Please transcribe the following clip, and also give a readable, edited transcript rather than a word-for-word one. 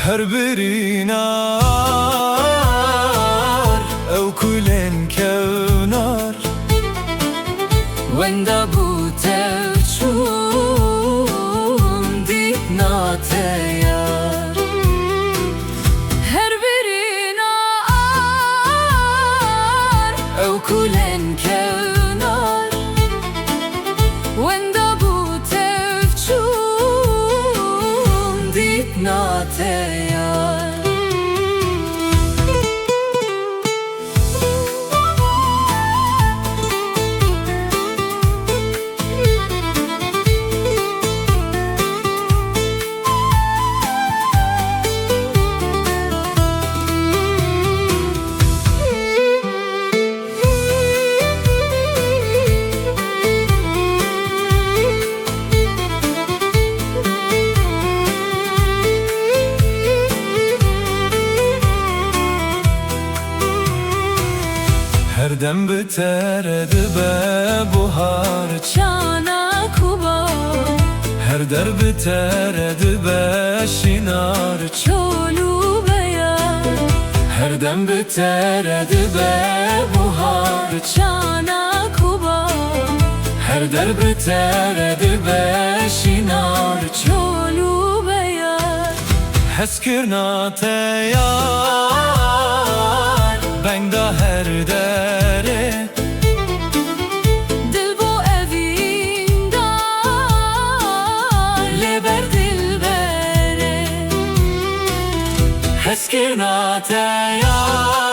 her birinar ew kulên kevnar wenda bû tevçûn dîtna te yar. Her birîna ar ew kulên kevnar wenda bû tevçûn dîtna te yar. her dem biter dibe buhar Çanak û bar her der biter dibe şinar çol û beyar. her dem biter dibe buhar Çanak û bar her der biter dibe şinar çol û beyar. heskirna te yar benda her dere Dil bo evîndar leber dilbere. heskirna te yar